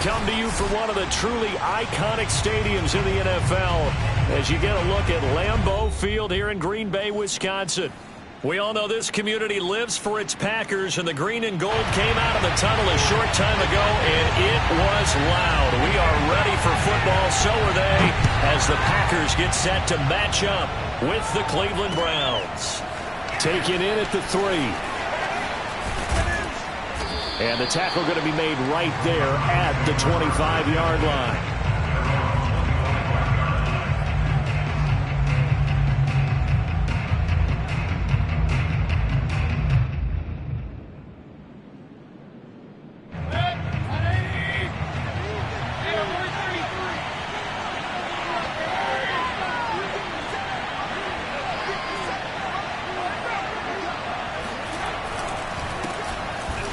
come to you from one of the truly iconic stadiums in the NFL as you get a look at Lambeau Field here in Green Bay, Wisconsin. We all know this community lives for its Packers, and the green and gold came out of the tunnel a short time ago, and it was loud. We are ready for football, so are they, as the Packers get set to match up with the Cleveland Browns. Taken in at the 3. And the tackle going to be made right there at the 25-yard line.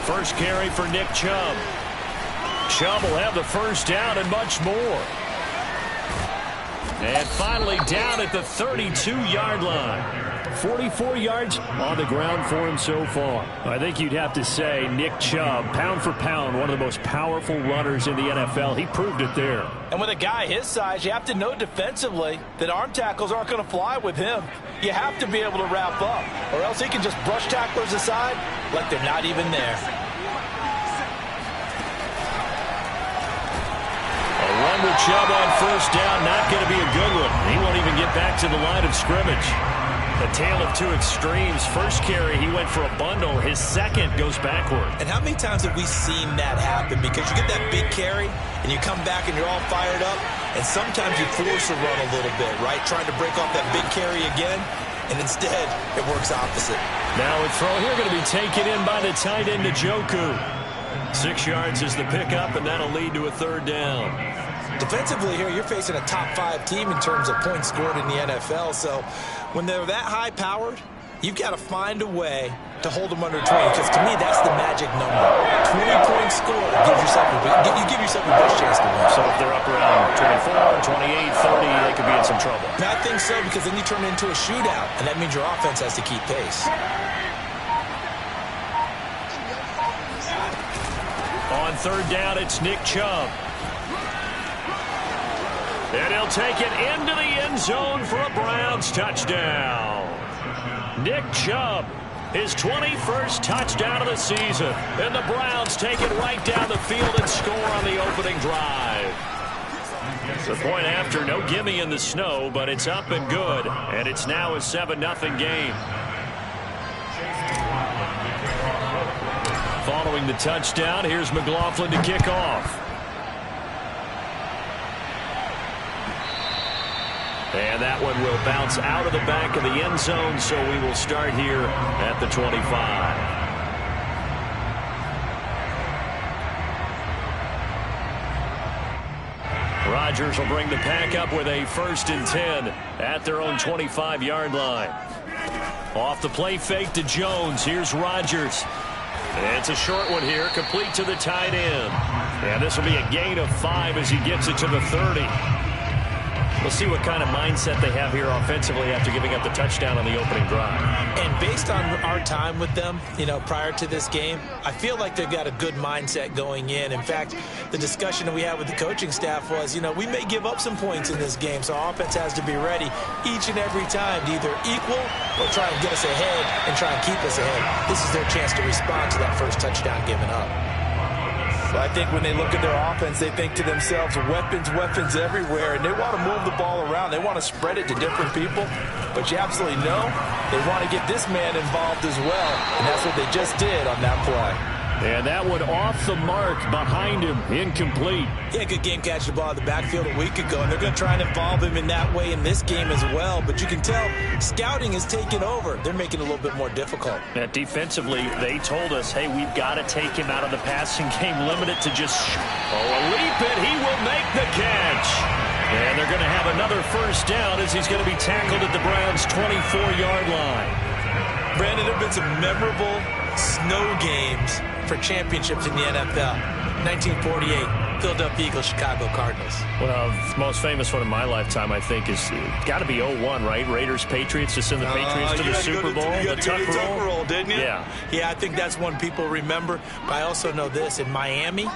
First carry for Nick Chubb. Chubb will have the first down and much more. And finally down at the 32-yard line. 44 yards on the ground for him so far. I think you'd have to say Nick Chubb, pound for pound, one of the most powerful runners in the NFL. He proved it there. And with a guy his size, you have to know defensively that arm tackles aren't going to fly with him. You have to be able to wrap up, or else he can just brush tacklers aside like they're not even there. Run with Chubb on first down, not going to be a good one. He won't even get back to the line of scrimmage. A tale of two extremes. First carry, he went for a bundle. His second goes backward. And how many times have we seen that happen? Because you get that big carry, and you come back and you're all fired up, and sometimes you force a run a little bit, right? Trying to break off that big carry again, and instead it works opposite. Now a throw here going to be taken in by the tight end, Njoku. 6 yards is the pickup, and that'll lead to a third down. Defensively here, you're facing a top-5 team in terms of points scored in the NFL. So when they're that high-powered, you've got to find a way to hold them under 20. Because to me, that's the magic number. 20 points scored gives yourself you give yourself a best chance to win. So if they're up around 24, 28, 30, they could be in some trouble. I think so, because then you turn it into a shootout, and that means your offense has to keep pace. On third down, it's Nick Chubb. And he'll take it into the end zone for a Browns touchdown. Nick Chubb, his 21st touchdown of the season. And the Browns take it right down the field and score on the opening drive. The point after, no gimme in the snow, but it's up and good. And it's now a 7-0 game. Following the touchdown, here's McLaughlin to kick off. And that one will bounce out of the back of the end zone, so we will start here at the 25. Rodgers will bring the pack up with a 1st and 10 at their own 25-yard line. Off the play fake to Jones. Here's Rodgers. It's a short one here, complete to the tight end. And this will be a gain of 5 as he gets it to the 30. We'll see what kind of mindset they have here offensively after giving up the touchdown on the opening drive. And based on our time with them, prior to this game, I feel like they've got a good mindset going in. In fact, the discussion that we had with the coaching staff was, we may give up some points in this game, so our offense has to be ready each and every time to either equal or try and get us ahead and try and keep us ahead. This is their chance to respond to that first touchdown given up. I think when they look at their offense, they think to themselves, weapons everywhere, and they want to move the ball around. They want to spread it to different people, but you absolutely know they want to get this man involved as well, and that's what they just did on that play. And that one off the mark behind him, incomplete. Yeah, good game catching the ball in the backfield a week ago, and they're going to try and involve him in that way in this game as well. But you can tell scouting is taking over. They're making it a little bit more difficult. And defensively, they told us, hey, we've got to take him out of the passing game, limit it to just a leap it. He will make the catch. And they're going to have another first down as he's going to be tackled at the Browns' 24-yard line. Brandon, there have been some memorable snow games for championships in the NFL. 1948, Philadelphia Eagles, Chicago Cardinals. Well, the most famous one in my lifetime, I think, is got to be 01, right? Raiders, Patriots, to send the Patriots to the Super Bowl. You got to go to the tuck roll, didn't you? Yeah. Yeah, I think that's one people remember. But I also know this. In Miami,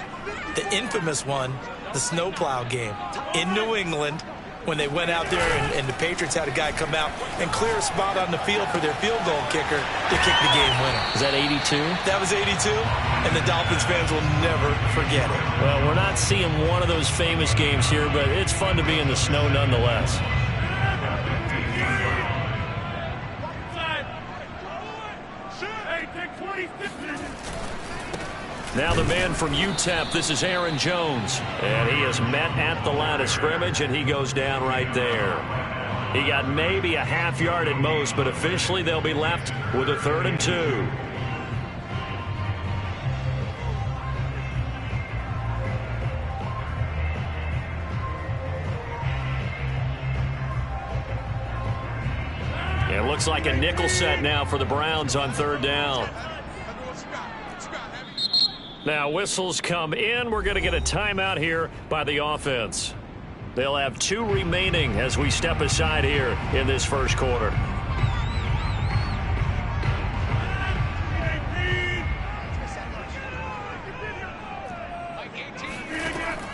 the infamous one, the snowplow game in New England, when they went out there and the Patriots had a guy come out and clear a spot on the field for their field goal kicker to kick the game winner. Is that 82? That was 82, and the Dolphins fans will never forget it. Well, we're not seeing one of those famous games here, but it's fun to be in the snow nonetheless. Now the man from UTEP, this is Aaron Jones. And he is met at the line of scrimmage, and he goes down right there. He got maybe a half yard at most, but officially they'll be left with a 3rd and 2. It looks like a nickel set now for the Browns on 3rd down. Now whistles come in. We're going to get a timeout here by the offense. They'll have 2 remaining as we step aside here in this first quarter.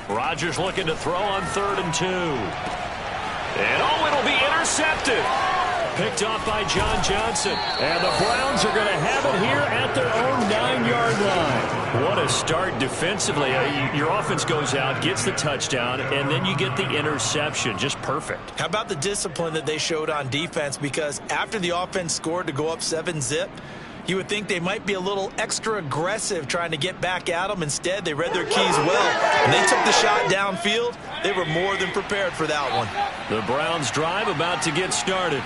Rodgers looking to throw on 3rd and 2. And it'll be intercepted. Picked off by John Johnson. And the Browns are going to have it here at their own 9-yard line. What a start defensively. Your offense goes out, gets the touchdown, and then you get the interception. Just perfect. How about the discipline that they showed on defense? Because after the offense scored to go up 7-zip, you would think they might be a little extra aggressive trying to get back at them. Instead, they read their keys well, and they took the shot downfield. They were more than prepared for that one. The Browns drive about to get started.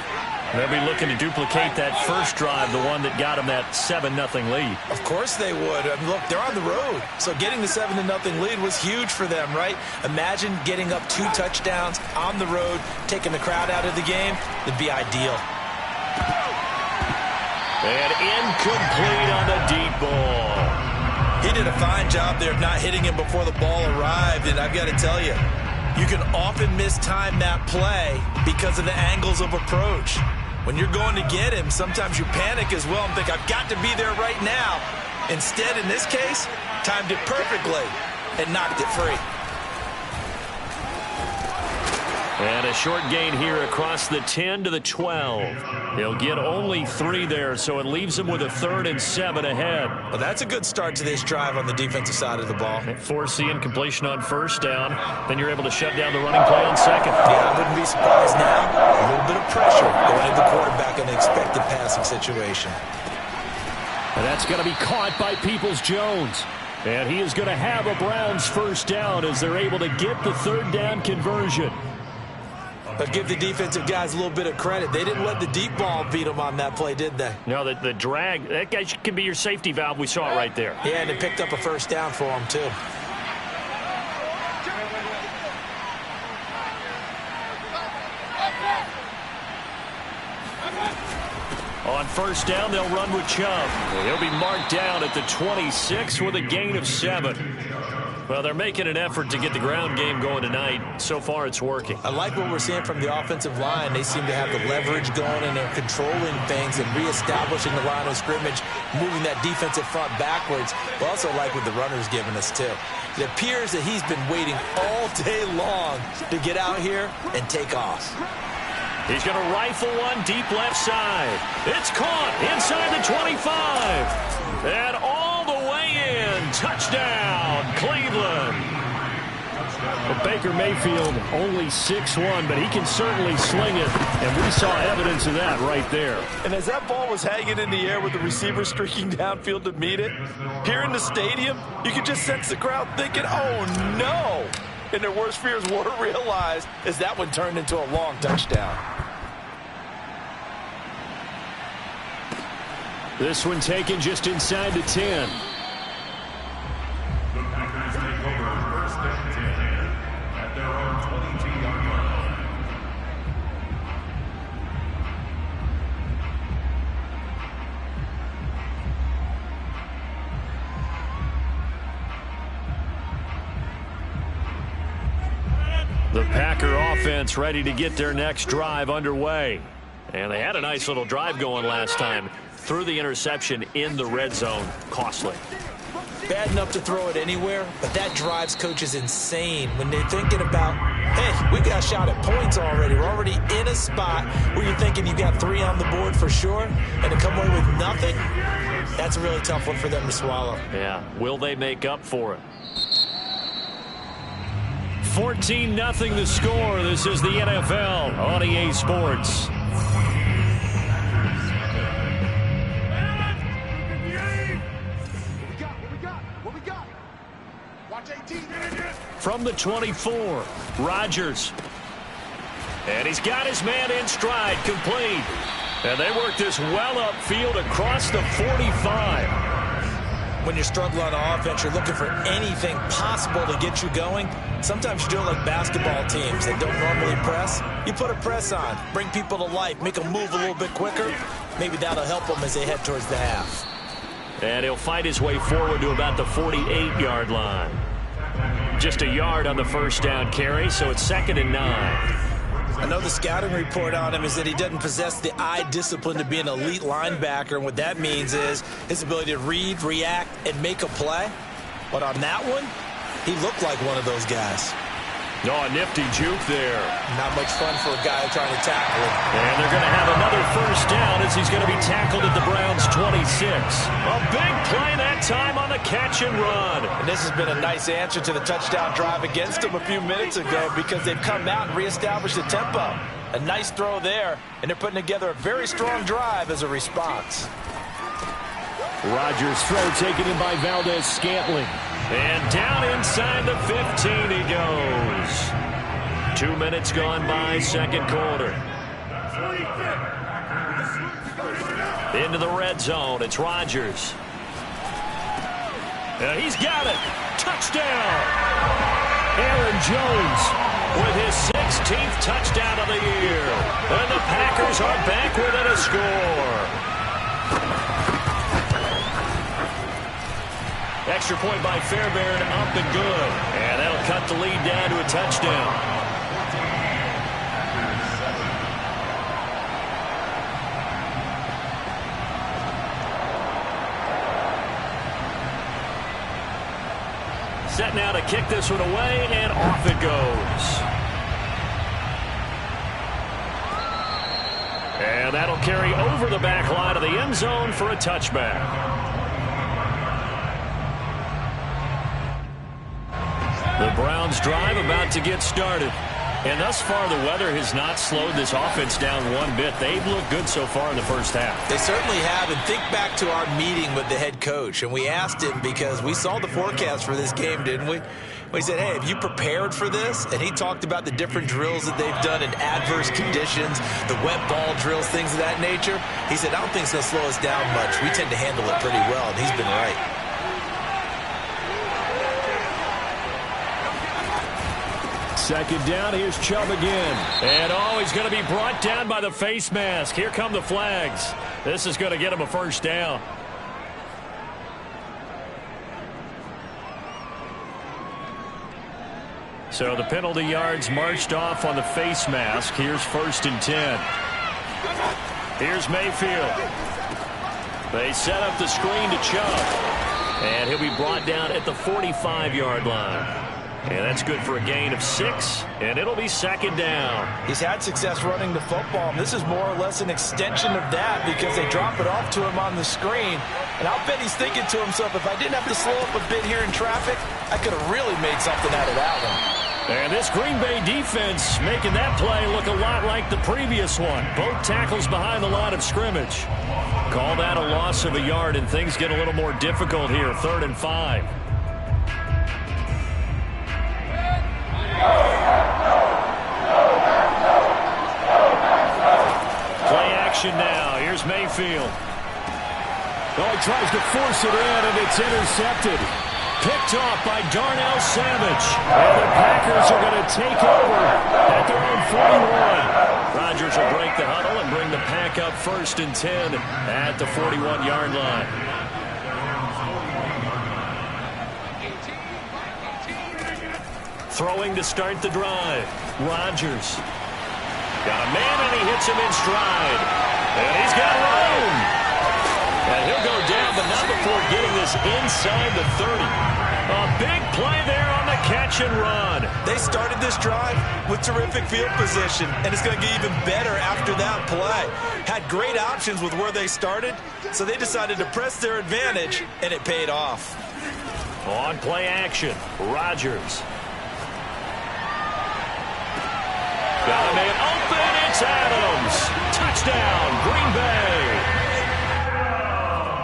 They'll be looking to duplicate that first drive, the one that got them that 7-0 lead. Of course they would. I mean, look, they're on the road. So getting the 7-0 lead was huge for them, right? Imagine getting up 2 touchdowns on the road, taking the crowd out of the game. It'd be ideal. And incomplete on the deep ball. He did a fine job there of not hitting him before the ball arrived. And I've got to tell you, you can often mistime that play because of the angles of approach. When you're going to get him, sometimes you panic as well and think, I've got to be there right now. Instead, in this case, timed it perfectly and knocked it free. And a short gain here across the 10 to the 12. He'll get only 3 there, so it leaves him with a 3rd and 7 ahead. Well, that's a good start to this drive on the defensive side of the ball. Force the incompletion on 1st down. Then you're able to shut down the running play on 2nd. Yeah, I wouldn't be surprised now. A little bit of pressure going at the quarterback in an expected passing situation. And that's going to be caught by Peoples-Jones. And he is going to have a Browns 1st down as they're able to get the 3rd down conversion. But give the defensive guys a little bit of credit. They didn't let the deep ball beat them on that play, did they? No, the drag, that guy can be your safety valve. We saw it right there. Yeah, and it picked up a 1st down for them, too. On 1st down, they'll run with Chubb. He'll be marked down at the 26 with a gain of 7. Well, they're making an effort to get the ground game going tonight. So far, it's working. I like what we're seeing from the offensive line. They seem to have the leverage going, and they're controlling things and reestablishing the line of scrimmage, moving that defensive front backwards. But also like what the runner's giving us, too. It appears that he's been waiting all day long to get out here and take off. He's going to rifle one deep left side. It's caught inside the 25. And all the way in. Touchdown, Cleveland. Well, Baker Mayfield only 6'1", but he can certainly sling it. And we saw evidence of that right there. And as that ball was hanging in the air with the receiver streaking downfield to meet it, here in the stadium, you could just sense the crowd thinking, oh, no. And their worst fears were realized as that one turned into a long touchdown. This one taken just inside the 10. The Packers take over 1st and 10 at their own 22-yard line. The Packer offense ready to get their next drive underway. And they had a nice little drive going last time. Threw the interception in the red zone. Costly. Bad enough to throw it anywhere, but that drives coaches insane when they're thinking about, hey, we got a shot at points already. We're already in a spot where you're thinking you got 3 on the board for sure, and to come away with nothing, that's a really tough one for them to swallow. Yeah. Will they make up for it? 14-0 the score. This is the NFL on EA Sports. From the 24, Rodgers. And he's got his man in stride, complete. And they work this well upfield across the 45. When you're struggling on offense, you're looking for anything possible to get you going. Sometimes you do it like basketball teams that don't normally press. You put a press on, bring people to life, make them move a little bit quicker. Maybe that'll help them as they head towards the half. And he'll fight his way forward to about the 48-yard line. Just a yard on the first down carry, so it's 2nd and 9. I know the scouting report on him is that he doesn't possess the eye discipline to be an elite linebacker, and what that means is his ability to read, react, and make a play. But on that one, he looked like one of those guys. Oh, a nifty juke there. Not much fun for a guy trying to tackle him. And they're going to have another first down as he's going to be tackled at the Browns' 26. A big play that time on the catch and run. And this has been a nice answer to the touchdown drive against them a few minutes ago because they've come out and reestablished the tempo. A nice throw there, and they're putting together a very strong drive as a response. Rodgers' throw taken in by Valdez-Scantling. And down inside the 15 he goes. 2 minutes gone by, second quarter. Into the red zone, it's Rodgers. And he's got it. Touchdown. Aaron Jones with his 16th touchdown of the year. And the Packers are back within a score. Extra point by Fairbairn, up and good. And that'll cut the lead down to a touchdown. Set now to kick this one away, and off it goes. And that'll carry over the back line of the end zone for a touchback. The Browns drive about to get started. And thus far, the weather has not slowed this offense down one bit. They've looked good so far in the first half. They certainly have. And think back to our meeting with the head coach. And we asked him because we saw the forecast for this game, didn't we? We said, hey, have you prepared for this? And he talked about the different drills that they've done in adverse conditions, the wet ball drills, things of that nature. He said, I don't think it's going to slow us down much. We tend to handle it pretty well. And he's been right. Second down, here's Chubb again. And oh, he's going to be brought down by the face mask. Here come the flags. This is going to get him a first down. So the penalty yards marched off on the face mask. Here's 1st and 10. Here's Mayfield. They set up the screen to Chubb. And he'll be brought down at the 45-yard line. And that's good for a gain of 6, and it'll be 2nd down. He's had success running the football, and this is more or less an extension of that because they drop it off to him on the screen. And I'll bet he's thinking to himself, if I didn't have to slow up a bit here in traffic, I could have really made something out of that one. And this Green Bay defense making that play look a lot like the previous one. Both tackles behind the line of scrimmage. Call that a loss of a yard, and things get a little more difficult here. 3rd and 5. Play action now. Here's Mayfield. Oh, he tries to force it in, and it's intercepted. Picked off by Darnell Savage. And the Packers are going to take over at their own 41. Rodgers will break the huddle and bring the Pack up 1st and 10 at the 41-yard line. Throwing to start the drive. Rodgers. Got a man, and he hits him in stride. And he's got room. And he'll go down, but not before getting this inside the 30. A big play there on the catch and run. They started this drive with terrific field position, and it's going to get even better after that play. Had great options with where they started, so they decided to press their advantage, and it paid off. On play action, Rodgers. Got a man open, it's Adams. Touchdown, Green Bay.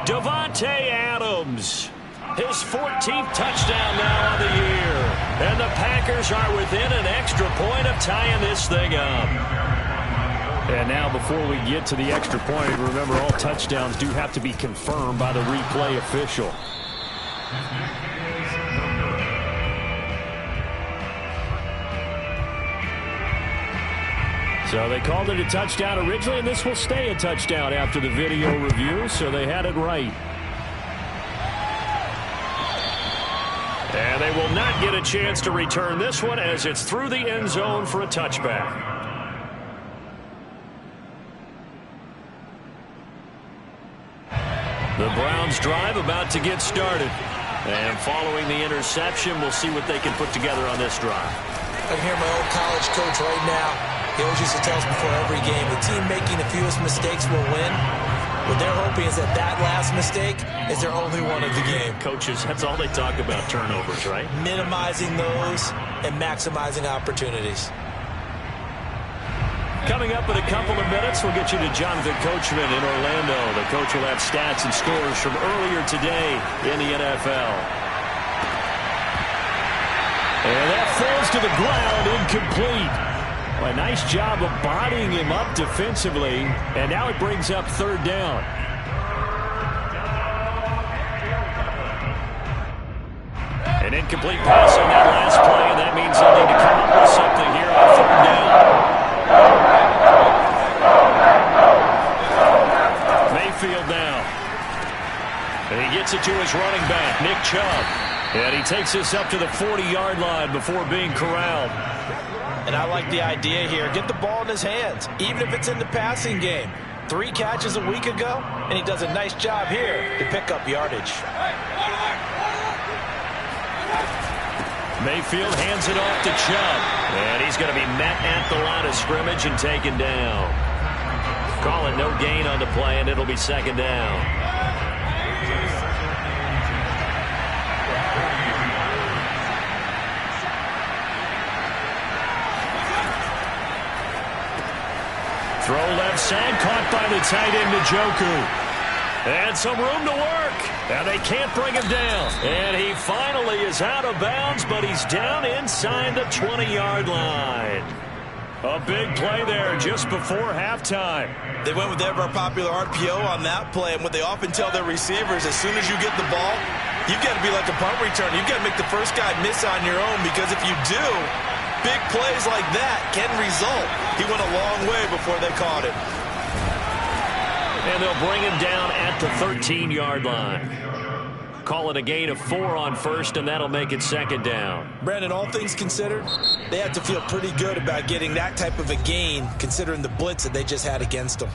Davante Adams. His 14th touchdown now on the year. And the Packers are within an extra point of tying this thing up. And now before we get to the extra point, remember all touchdowns do have to be confirmed by the replay official. So they called it a touchdown originally, and this will stay a touchdown after the video review, so they had it right. And they will not get a chance to return this one as it's through the end zone for a touchback. The Browns drive about to get started. And following the interception, we'll see what they can put together on this drive. I can hear my old college coach right now. He always used to tell us before every game, the team making the fewest mistakes will win. What they're hoping is that that last mistake is their only one of the game. Coaches, that's all they talk about, turnovers, right? Minimizing those and maximizing opportunities. Coming up in a couple of minutes, we'll get you to Jonathan Coachman in Orlando. The coach will have stats and scores from earlier today in the NFL. And that falls to the ground, incomplete. Well, a nice job of bodying him up defensively, and now it brings up third down. An incomplete pass on that last play, and that means they'll need to come up with something here on third down. Mayfield now. And he gets it to his running back, Nick Chubb. And he takes this up to the 40-yard line before being corralled. And I like the idea here. Get the ball in his hands, even if it's in the passing game. 3 catches a week ago, and he does a nice job here to pick up yardage. Mayfield hands it off to Chubb. And he's going to be met at the line of scrimmage and taken down. Call it no gain on the play, and it'll be second down. Throw left side, caught by the tight end, Njoku. And some room to work. And they can't bring him down. And he finally is out of bounds, but he's down inside the 20-yard line. A big play there just before halftime. They went with their popular RPO on that play, and what they often tell their receivers, as soon as you get the ball, you've got to be like a punt return. You've got to make the first guy miss on your own, because if you do, big plays like that can result. He went a long way before they caught him. And they'll bring him down at the 13-yard line. Call it a gain of 4 on first, and that'll make it second down. Brandon, all things considered, they have to feel pretty good about getting that type of a gain, considering the blitz that they just had against them.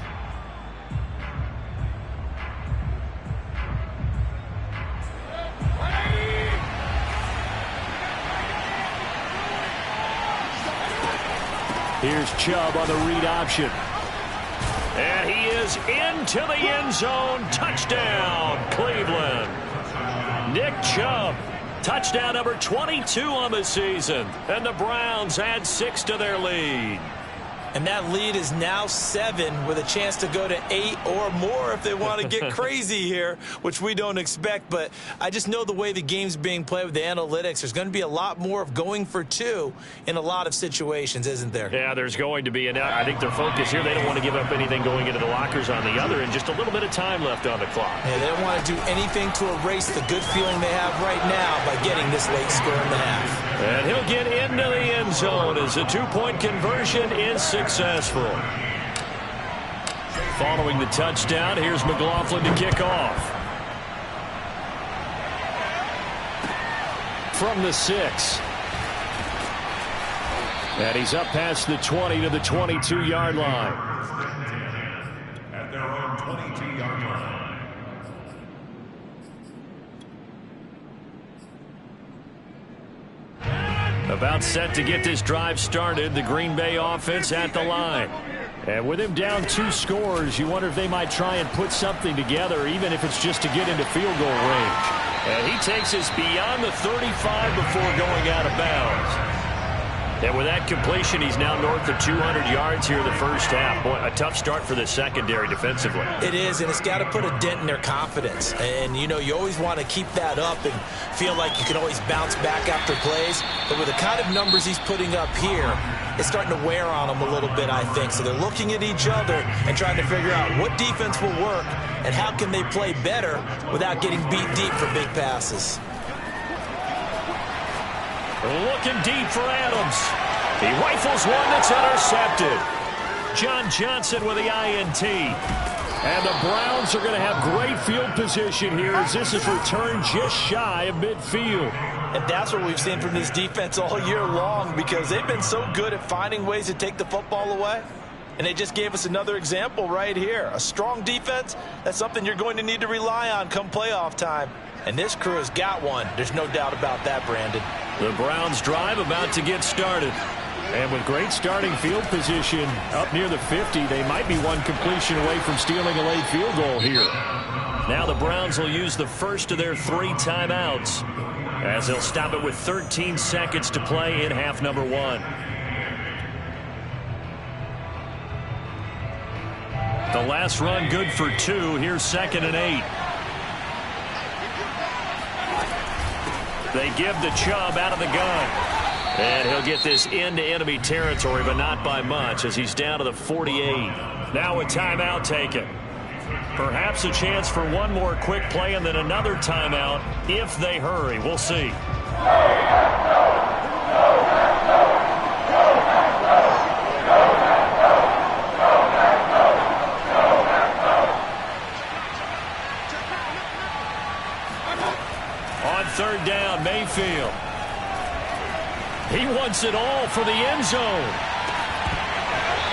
Here's Chubb on the read option. And he is into the end zone. Touchdown, Cleveland. Nick Chubb, touchdown number 22 on the season. And the Browns add 6 to their lead. And that lead is now 7 with a chance to go to 8 or more if they want to get crazy here, which we don't expect. But I just know the way the game's being played with the analytics, there's going to be a lot more of going for 2 in a lot of situations, isn't there? Yeah, there's going to be. And I think their focus here, they don't want to give up anything going into the lockers on the other, and just a little bit of time left on the clock. Yeah, they don't want to do anything to erase the good feeling they have right now by getting this late score in the half. And he'll get into the end zone as the 2-point conversion is successful. Following the touchdown, here's McLaughlin to kick off. From the 6. And he's up past the 20 to the 22-yard line. At their own 22-yard line. About set to get this drive started, the Green Bay offense at the line. And with him down 2 scores, you wonder if they might try and put something together, even if it's just to get into field goal range. And he takes us beyond the 35 before going out of bounds. And with that completion, he's now north of 200 yards here in the first half. Boy, a tough start for the secondary defensively. It is, and it's got to put a dent in their confidence. And, you know, you always want to keep that up and feel like you can always bounce back after plays. But with the kind of numbers he's putting up here, it's starting to wear on them a little bit, I think. So they're looking at each other and trying to figure out what defense will work and how can they play better without getting beat deep for big passes. Looking deep for Adams. He rifles one that's intercepted. John Johnson with the INT. And the Browns are going to have great field position here as this is returned just shy of midfield. And that's what we've seen from this defense all year long, because they've been so good at finding ways to take the football away. And they just gave us another example right here. A strong defense, that's something you're going to need to rely on come playoff time. And this crew has got one. There's no doubt about that, Brandon. The Browns drive about to get started. And with great starting field position up near the 50, they might be one completion away from stealing a late field goal here. Now the Browns will use the first of their 3 timeouts as they'll stop it with 13 seconds to play in half number 1. The last run good for 2. Here's 2nd and 8. They give the Chubb out of the gun. And he'll get this into enemy territory, but not by much, as he's down to the 48. Now a timeout taken. Perhaps a chance for one more quick play and then another timeout if they hurry. We'll see. On 3rd down, Mayfield. He wants it all for the end zone.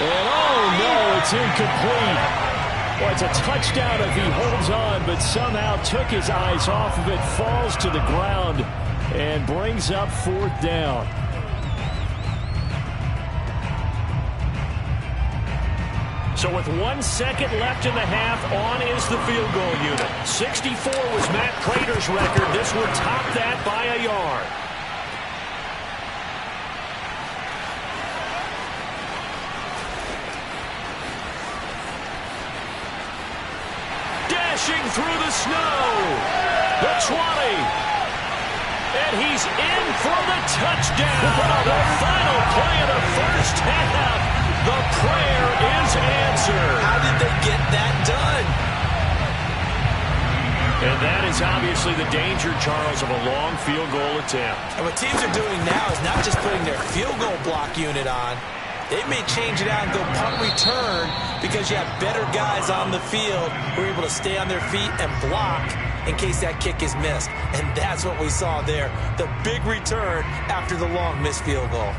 And oh no, it's incomplete. Well, it's a touchdown if he holds on, but somehow took his eyes off of it, falls to the ground, and brings up 4th down. So with 1 second left in the half, on is the field goal unit. 64 was Matt Prater's record. This would top that by a yard. Dashing through the snow. The 20. And he's in for the touchdown. The final play of the first half. The prayer is answered. How did they get that done? And that is obviously the danger, Charles, of a long field goal attempt. And what teams are doing now is not just putting their field goal block unit on. They may change it out and go punt return because you have better guys on the field who are able to stay on their feet and block in case that kick is missed. And that's what we saw there. The big return after the long missed field goal.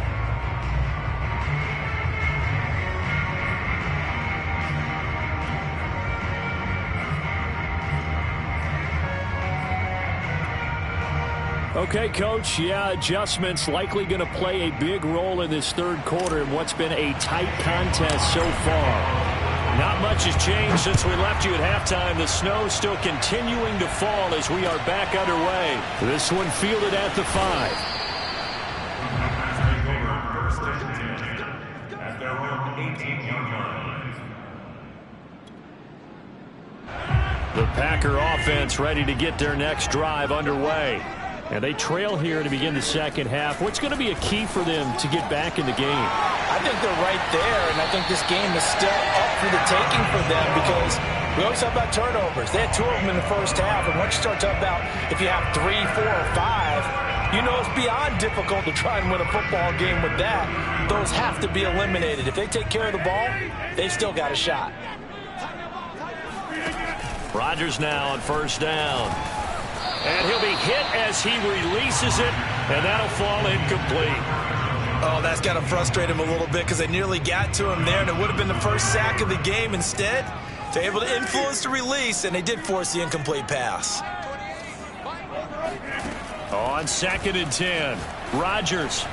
Okay, Coach, adjustments likely going to play a big role in this 3rd quarter in what's been a tight contest so far. Not much has changed since we left you at halftime. The snow still continuing to fall as we are back underway. This one fielded at the 5. Take over 1st and 10 at their own 18-yard line. The Packer offense ready to get their next drive underway. And they trail here to begin the second half. What's going to be a key for them to get back in the game? I think they're right there, and I think this game is still up for the taking for them because we always talk about turnovers. They had 2 of them in the first half, and once you start talking about if you have 3, 4, or 5, you know it's beyond difficult to try and win a football game with that. Those have to be eliminated. If they take care of the ball, they've still got a shot. Rodgers now on 1st down. And he'll be hit as he releases it, and that'll fall incomplete. Oh, that's got to frustrate him a little bit because they nearly got to him there, and it would have been the first sack of the game. Instead, they're able to influence the release, and they did force the incomplete pass. On 2nd and 10, Rodgers.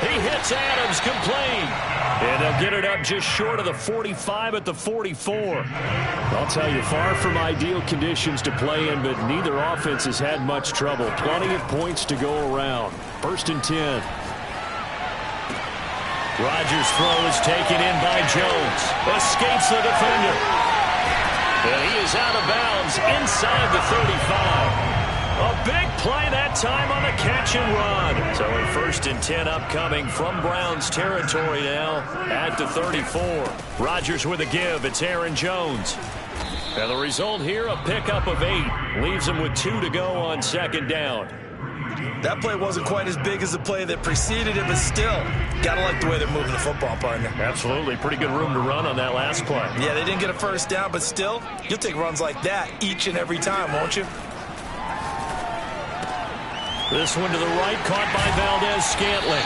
He hits Adams complete. And they'll get it up just short of the 45 at the 44. I'll tell you, far from ideal conditions to play in, but neither offense has had much trouble. Plenty of points to go around. 1st and 10. Rodgers' throw is taken in by Jones. Escapes the defender. And he is out of bounds inside the 35. A big play that time on the catch and run. So a 1st and 10 upcoming from Browns territory now at the 34. Rodgers with a give. It's Aaron Jones. And the result here, a pickup of 8. Leaves him with 2 to go on 2nd down. That play wasn't quite as big as the play that preceded it, but still, gotta like the way they're moving the football, partner. Absolutely. Pretty good room to run on that last play. Yeah, they didn't get a 1st down, but still, you'll take runs like that each and every time, won't you? This one to the right, caught by Valdez-Scantling.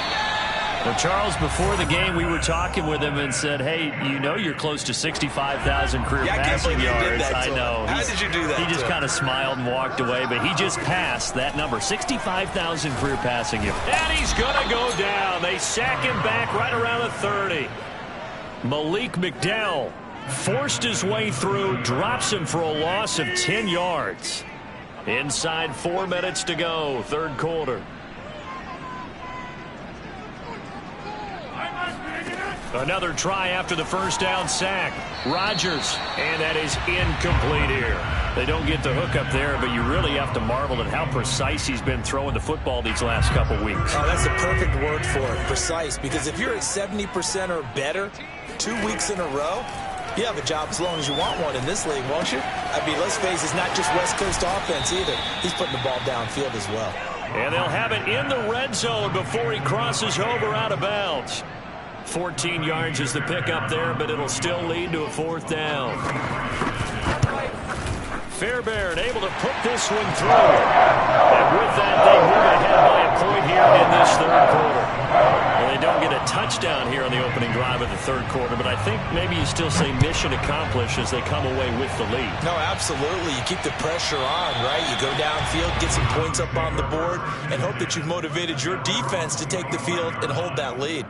Well, Charles, before the game, we were talking with him and said, hey, you know you're close to 65,000 career passing yards. I know. How did you do that? He just kind of smiled and walked away, but he just passed that number, 65,000 career passing yards. And he's going to go down. They sack him back right around the 30. Malik McDowell forced his way through, drops him for a loss of 10 yards. Inside 4 minutes to go, 3rd quarter. Another try after the 1st down sack. Rodgers, and that is incomplete here. They don't get the hook up there, but you really have to marvel at how precise he's been throwing the football these last couple weeks. Oh, that's the perfect word for it, precise, because if you're at 70% or better 2 weeks in a row, you have a job as long as you want one in this league, won't you? I mean, let's face it, it's not just West Coast offense either. He's putting the ball downfield as well. And they'll have it in the red zone before he crosses over out of bounds. 14 yards is the pickup there, but it'll still lead to a 4th down. Fairbairn able to put this one through. And with that, they move ahead by a point here in this 3rd quarter. Well, they don't get a touchdown here on the opening drive of the 3rd quarter, but I think maybe you still say mission accomplished as they come away with the lead. No, absolutely. You keep the pressure on, right? You go downfield, get some points up on the board, and hope that you've motivated your defense to take the field and hold that lead.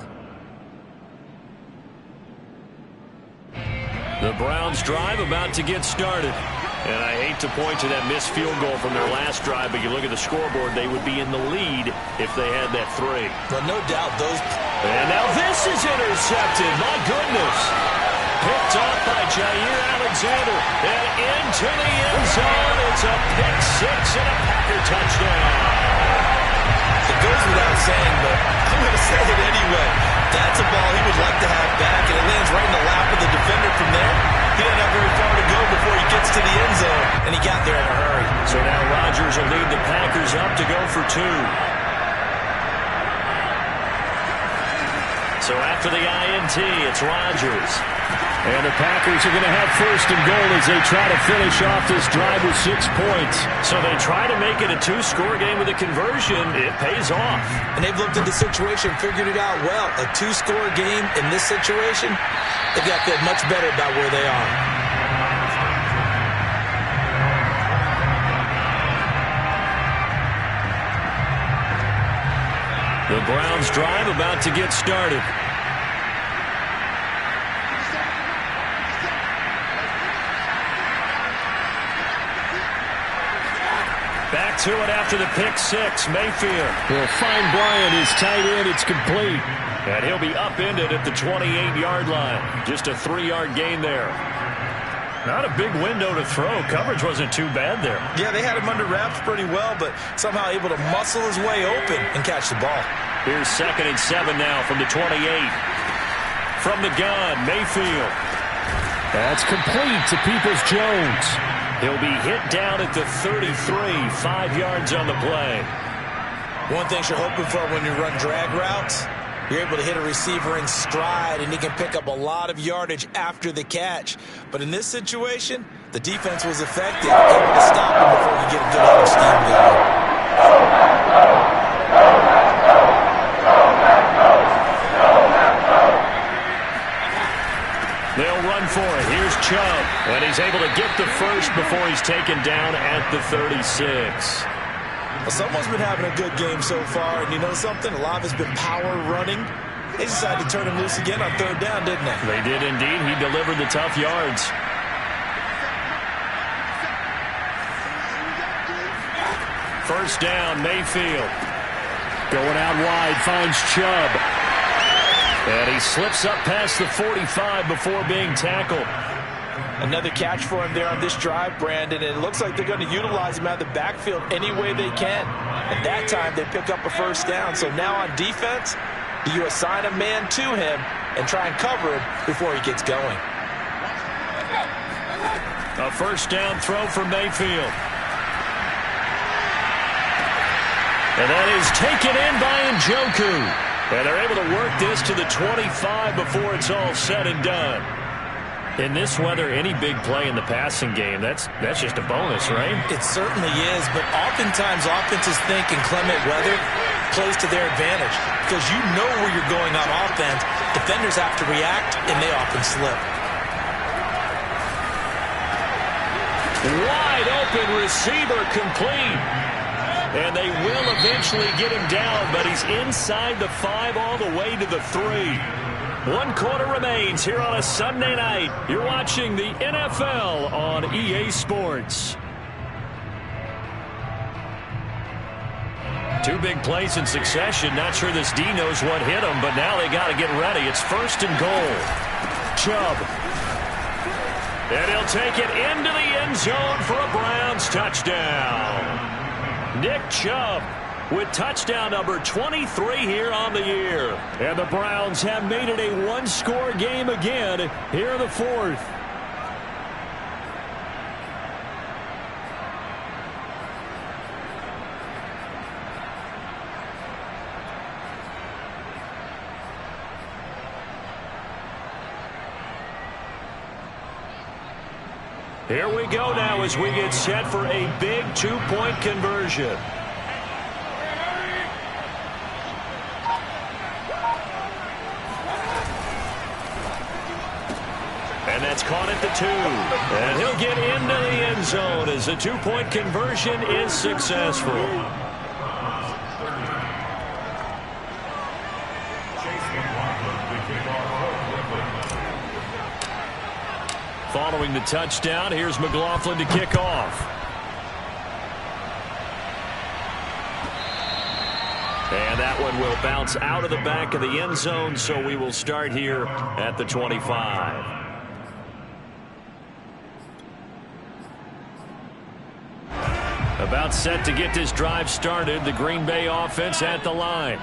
The Browns drive about to get started. And I hate to point to that missed field goal from their last drive, but you look at the scoreboard, they would be in the lead if they had that 3. Well, no doubt those... And now this is intercepted. My goodness. Picked off by Jair Alexander. And into the end zone. It's a pick 6 and a Packer touchdown. It goes without saying, but I'm going to say it anyway. That's a ball he would like to have back, and it lands right in the lap of the defender from there. He doesn't have very far to go before he gets to the end zone, and he got there in a hurry. So now Rodgers will lead the Packers up to go for 2. So after the INT, it's Rodgers. And the Packers are going to have 1st and goal as they try to finish off this drive with 6 points. So they try to make it a 2-score game with a conversion. It pays off. And they've looked at the situation, figured it out well. A 2-score game in this situation, they've got to feel much better about where they are. The Browns drive about to get started. Back to it after the pick 6. Mayfield will find Bryant, his tight end. It's complete. And he'll be upended at the 28-yard line. Just a 3-yard gain there. Not a big window to throw. Coverage wasn't too bad there. Yeah, they had him under wraps pretty well, but somehow able to muscle his way open and catch the ball. Here's 2nd and 7 now from the 28. From the gun, Mayfield. That's complete to Peoples-Jones. He'll be hit down at the 33, 5 yards on the play. One thing you're hoping for when you run drag routes, you're able to hit a receiver in stride, and he can pick up a lot of yardage after the catch. But in this situation, the defense was effective, able to stop him before he get a good head of steam going. he's able to get the first before he's taken down at the 36. Well, someone's been having a good game so far, and you know something? A lot of it's been power running. They decided to turn him loose again on third down, didn't they? They did indeed. He delivered the tough yards. First down, Mayfield. Going out wide, finds Chubb. And he slips up past the 45 before being tackled. Another catch for him there on this drive, Brandon. And it looks like they're going to utilize him out of the backfield any way they can. At that time, they pick up a first down. So now on defense, do you assign a man to him and try and cover him before he gets going? A first down throw for Mayfield. And that is taken in by Njoku. And they're able to work this to the 25 before it's all said and done. In this weather, any big play in the passing game, that's just a bonus, right? It certainly is, but oftentimes offenses think in clement weather plays to their advantage because you know where you're going on offense. Defenders have to react, and they often slip. Wide open receiver complete. And they will eventually get him down, but he's inside the 5 all the way to the 3. 1 quarter remains here on a Sunday night. You're watching the NFL on EA Sports. 2 big plays in succession. Not sure this D knows what hit him, but now they got to get ready. It's first and goal. Chubb. And he'll take it into the end zone for a Browns touchdown. Nick Chubb with touchdown number 23 here on the year. And the Browns have made it a one-score game again here in the 4th. Here we go now as we get set for a big 2-point conversion. And that's caught at the 2. And he'll get into the end zone as the 2-point conversion is successful. Following the touchdown, here's McLaughlin to kick off. And that one will bounce out of the back of the end zone, so we will start here at the 25. About set to get this drive started, the Green Bay offense at the line.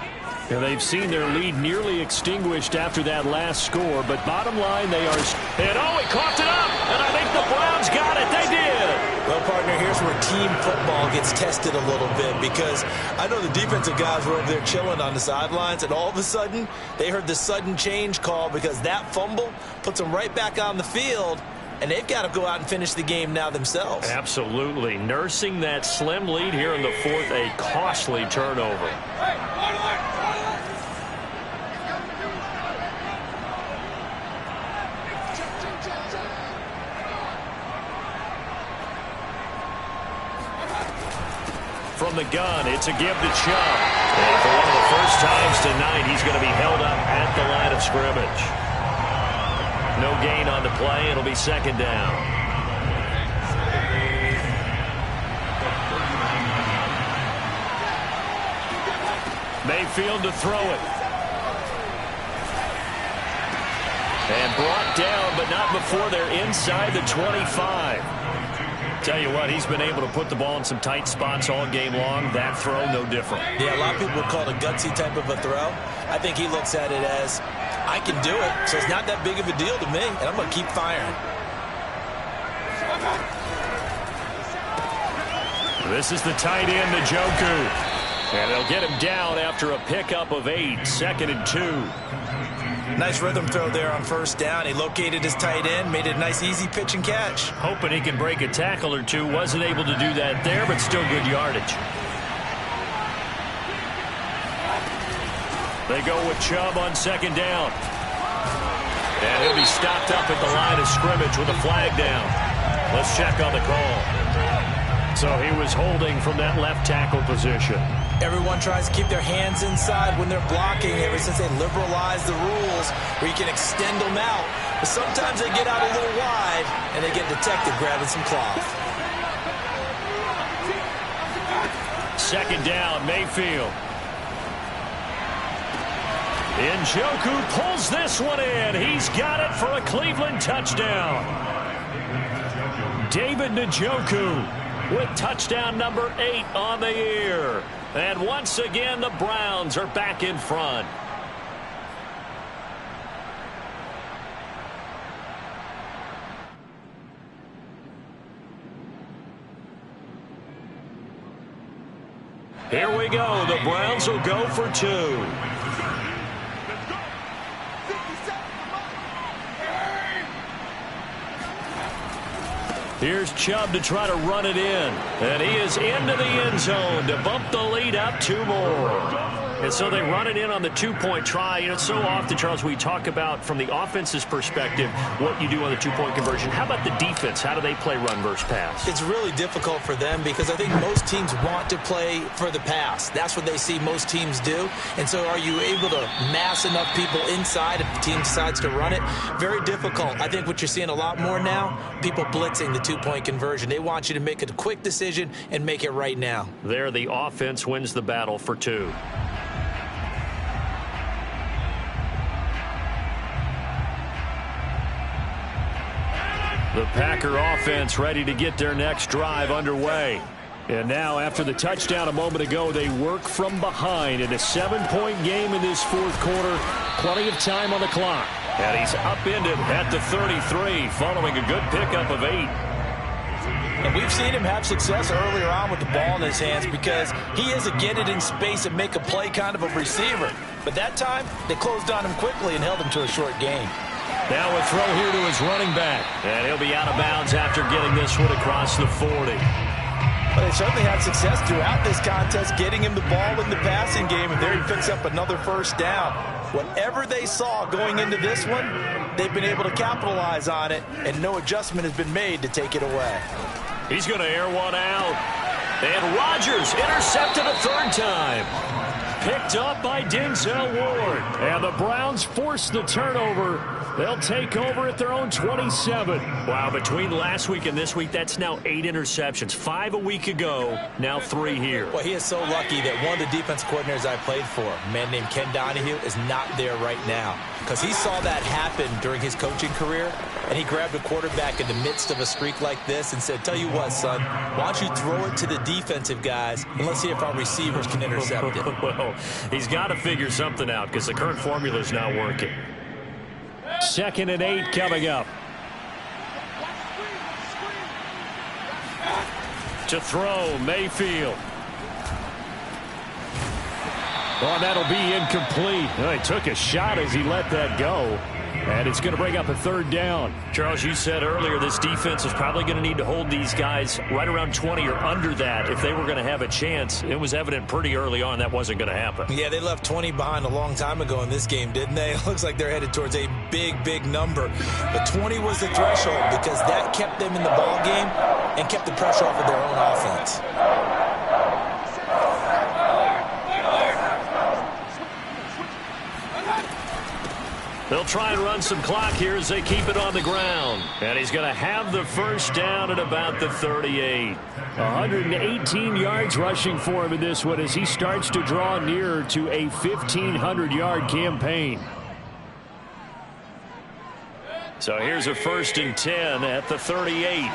And they've seen their lead nearly extinguished after that last score, but bottom line, they are... And oh, he coughed it up, and I think the Browns got it. They did. Well, partner, here's where team football gets tested a little bit because I know the defensive guys were over there chilling on the sidelines, and all of a sudden, they heard the sudden change call because that fumble puts them right back on the field, and they've got to go out and finish the game now themselves. Absolutely. Nursing that slim lead here in the 4th, a costly turnover. From the gun, it's a give to Chubb. And for one of the first times tonight, he's going to be held up at the line of scrimmage. No gain on the play. It'll be second down. Mayfield to throw it. And brought down, but not before they're inside the 25. Tell you what, he's been able to put the ball in some tight spots all game long. That throw, no different. Yeah, a lot of people would call it a gutsy type of a throw. I think he looks at it as, I can do it, so it's not that big of a deal to me, and I'm going to keep firing. This is the tight end, Njoku. And they'll get him down after a pickup of 8, 2nd and 2. Nice rhythm throw there on first down. He located his tight end, made it a nice easy pitch and catch. Hoping he can break a tackle or two. Wasn't able to do that there, but still good yardage. They go with Chubb on second down. And he'll be stopped up at the line of scrimmage with a flag down. Let's check on the call. So he was holding from that left tackle position. Everyone tries to keep their hands inside when they're blocking ever since they liberalized the rules where you can extend them out. But sometimes they get out a little wide and they get detected grabbing some cloth. Second down, Mayfield. Njoku pulls this one in. He's got it for a Cleveland touchdown. David Njoku with touchdown number 8 on the year. And once again, the Browns are back in front. Here we go. The Browns will go for 2. Here's Chubb to try to run it in. And he is into the end zone to bump the lead up 2 more. And so they run it in on the 2-point try. You know, so often, Charles, we talk about from the offense's perspective what you do on the 2-point conversion. How about the defense? How do they play run versus pass? It's really difficult for them because I think most teams want to play for the pass. That's what they see most teams do. And so are you able to mass enough people inside if the team decides to run it? Very difficult. I think what you're seeing a lot more now, people blitzing the 2-point conversion. They want you to make a quick decision and make it right now. There, the offense wins the battle for 2. The Packer offense ready to get their next drive underway. And now, after the touchdown a moment ago, they work from behind in a 7-point game in this 4th quarter. Plenty of time on the clock. And he's upended at the 33, following a good pickup of 8. And we've seen him have success earlier on with the ball in his hands because he is a get it in space and make a play kind of a receiver. But that time, they closed on him quickly and held him to a short gain. Now a throw here to his running back. And he'll be out of bounds after getting this one across the 40. Well, they certainly had success throughout this contest, getting him the ball in the passing game, and there he picks up another first down. Whatever they saw going into this one, they've been able to capitalize on it, and no adjustment has been made to take it away. He's going to air one out. And Rodgers intercepted a 3rd time. Picked up by Denzel Ward. And the Browns force the turnover. They'll take over at their own 27. Wow, between last week and this week, that's now 8 interceptions. 5 a week ago, now 3 here. Well, he is so lucky that one of the defense coordinators I played for, a man named Ken Donahue, is not there right now. Because he saw that happen during his coaching career, and he grabbed a quarterback in the midst of a streak like this and said, tell you what, son, why don't you throw it to the defensive guys, and let's see if our receivers can intercept it. Well, he's got to figure something out because the current formula is not working. 2nd and 8 coming up. To throw, Mayfield. Oh, that'll be incomplete. Oh, he took a shot as he let that go. And it's going to bring up a 3rd down. Charles, you said earlier this defense is probably going to need to hold these guys right around 20 or under that if they were going to have a chance. It was evident pretty early on that wasn't going to happen. Yeah, they left 20 behind a long time ago in this game, didn't they? It looks like they're headed towards a big, big number. But 20 was the threshold because that kept them in the ball game and kept the pressure off of their own offense. They'll try and run some clock here as they keep it on the ground. And he's going to have the first down at about the 38. 118 yards rushing for him in this one as he starts to draw nearer to a 1,500-yard campaign. So here's a 1st and 10 at the 38.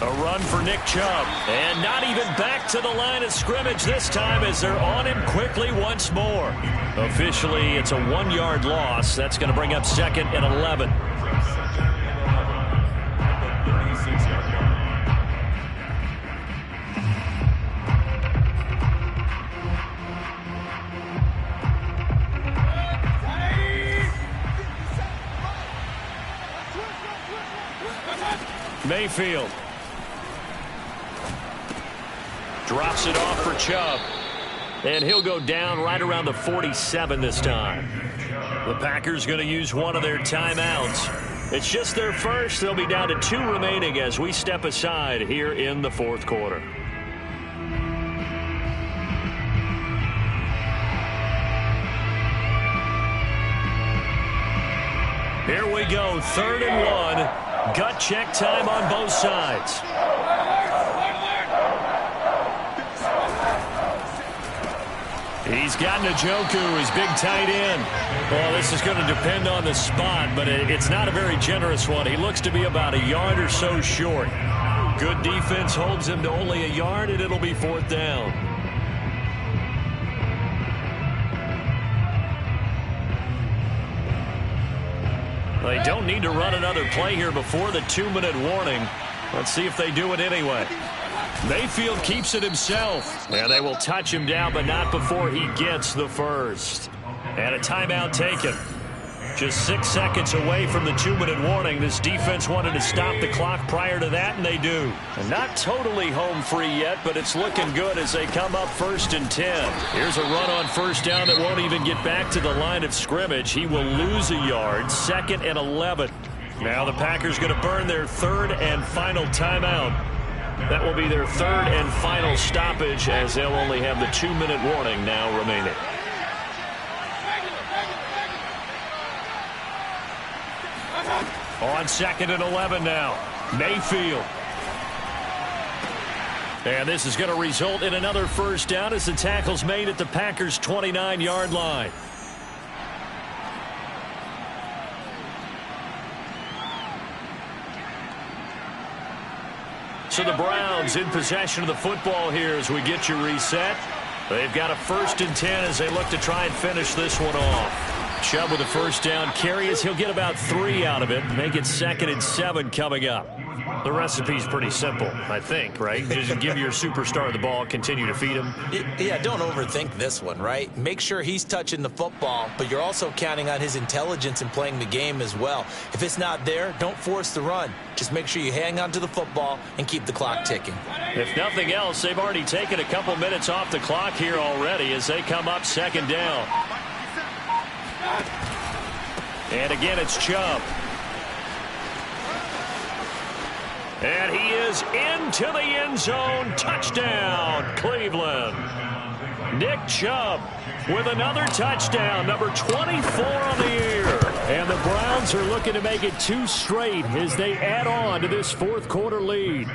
A run for Nick Chubb. And not even back to the line of scrimmage this time as they're on him quickly once more. Officially, it's a 1-yard loss. That's going to bring up 2nd and 11. Mayfield. Drops it off for Chubb. And he'll go down right around the 47 this time. The Packers going to use one of their timeouts. It's just their first. They'll be down to 2 remaining as we step aside here in the fourth quarter. Here we go, 3rd and 1. Gut check time on both sides. He's got Njoku, his big tight end. Well, this is going to depend on the spot, but it's not a very generous one. He looks to be about a yard or so short. Good defense holds him to only a yard, and it'll be 4th down. They don't need to run another play here before the 2-minute warning. Let's see if they do it anyway. Mayfield keeps it himself. And they will touch him down, but not before he gets the first. And a timeout taken. Just 6 seconds away from the 2-minute warning. This defense wanted to stop the clock prior to that, and they do. And not totally home free yet, but it's looking good as they come up 1st and 10. Here's a run on 1st down that won't even get back to the line of scrimmage. He will lose a yard. 2nd and 11. Now the Packers going to burn their 3rd and final timeout. That will be their 3rd and final stoppage as they'll only have the 2-minute warning now remaining. On 2nd and 11 now. Mayfield. And this is going to result in another 1st down as the tackle's made at the Packers' 29-yard line. So the Browns in possession of the football here as we get you reset. They've got a 1st and 10 as they look to try and finish this one off. Chubb with a 1st down carry as he'll get about 3 out of it. Make it 2nd and 7 coming up. The recipe's pretty simple, I think, right? Just give your superstar the ball, continue to feed him. Yeah, don't overthink this one, right? Make sure he's touching the football, but you're also counting on his intelligence in playing the game as well. If it's not there, don't force the run. Just make sure you hang on to the football and keep the clock ticking. If nothing else, they've already taken a couple minutes off the clock here already as they come up 2nd down. And again, it's Chubb. And he is into the end zone. Touchdown, Cleveland. Nick Chubb with another touchdown, number 24 on the year. And the Browns are looking to make it 2 straight as they add on to this 4th quarter lead.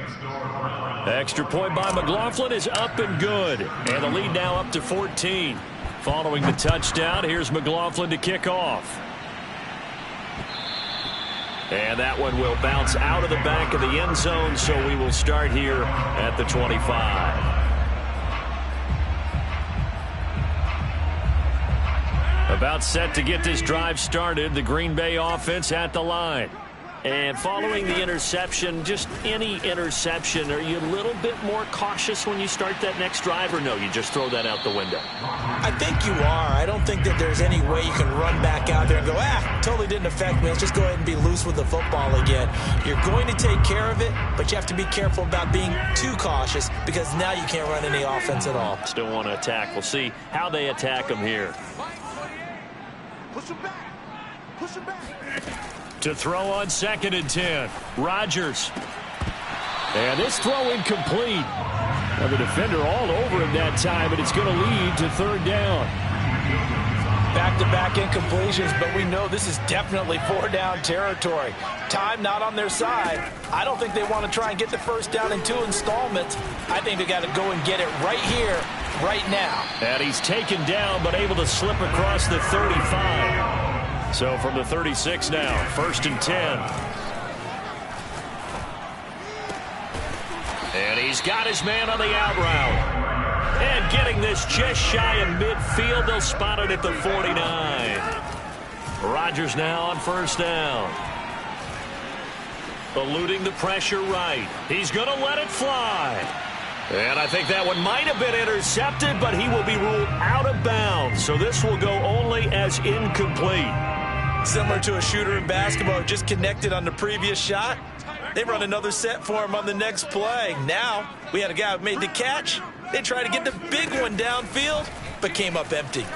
Extra point by McLaughlin is up and good. And the lead now up to 14. Following the touchdown, here's McLaughlin to kick off. And that one will bounce out of the back of the end zone, so we will start here at the 25. About set to get this drive started, the Green Bay offense at the line. And following the interception, just any interception, are you a little bit more cautious when you start that next drive, or no, you just throw that out the window? I think you are. I don't think that there's any way you can run back out there and go, totally didn't affect me. Let's just go ahead and be loose with the football again. You're going to take care of it, but you have to be careful about being too cautious because now you can't run any offense at all. Still want to attack. We'll see how they attack them here. Push him back. Push him back. To throw on 2nd and 10. Rodgers. And this throw incomplete. Now the defender all over him that time, but it's going to lead to 3rd down. Back-to-back incompletions, but we know this is definitely 4-down territory. Time not on their side. I don't think they want to try and get the 1st down in 2 installments. I think they got to go and get it right here, right now. And he's taken down, but able to slip across the 35. So from the 36 now, 1st and 10. And he's got his man on the out route. And getting this just shy of midfield, they'll spot it at the 49. Rodgers now on 1st down. Eluding the pressure right. He's going to let it fly. And I think that one might have been intercepted, but he will be ruled out of bounds. So this will go only as incomplete. Similar to a shooter in basketball who just connected on the previous shot. They run another set for him on the next play. Now, we had a guy who made the catch, They tried to get the big one downfield, but came up empty.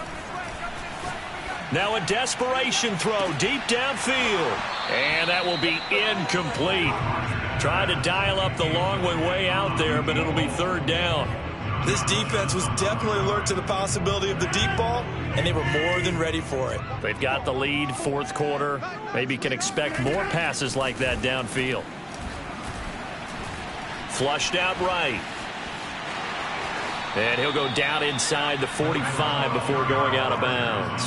Now a desperation throw deep downfield. And that will be incomplete. Tried to dial up the long way out there, but it'll be third down. This defense was definitely alert to the possibility of the deep ball, and they were more than ready for it. They've got the lead, fourth quarter. Maybe can expect more passes like that downfield. Flushed out right. And he'll go down inside the 45 before going out of bounds.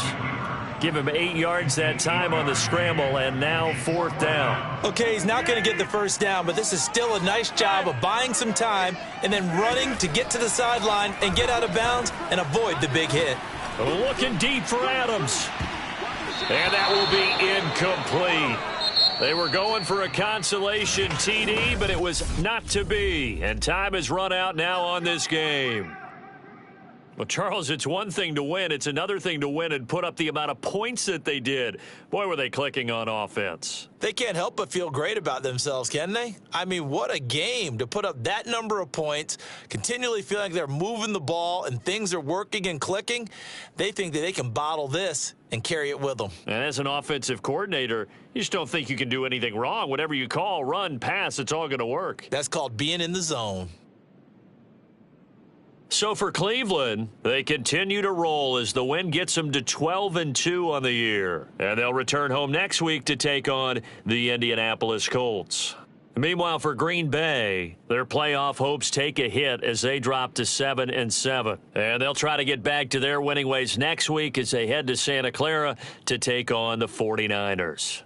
Give him 8 yards that time on the scramble, and now fourth down. Okay, he's not going to get the first down, but this is still a nice job of buying some time and then running to get to the sideline and get out of bounds and avoid the big hit. Looking deep for Adams. And that will be incomplete. They were going for a consolation TD, but it was not to be. And time has run out now on this game. Well, Charles, it's one thing to win. It's another thing to win and put up the amount of points that they did. Boy, were they clicking on offense. They can't help but feel great about themselves, can they? I mean, what a game to put up that number of points, continually feeling like they're moving the ball and things are working and clicking. They think that they can bottle this and carry it with them. And as an offensive coordinator, you just don't think you can do anything wrong. Whatever you call, run, pass, it's all going to work. That's called being in the zone. So for Cleveland, they continue to roll as the win gets them to 12-2 on the year. And they'll return home next week to take on the Indianapolis Colts. Meanwhile, for Green Bay, their playoff hopes take a hit as they drop to 7-7. And they'll try to get back to their winning ways next week as they head to Santa Clara to take on the 49ers.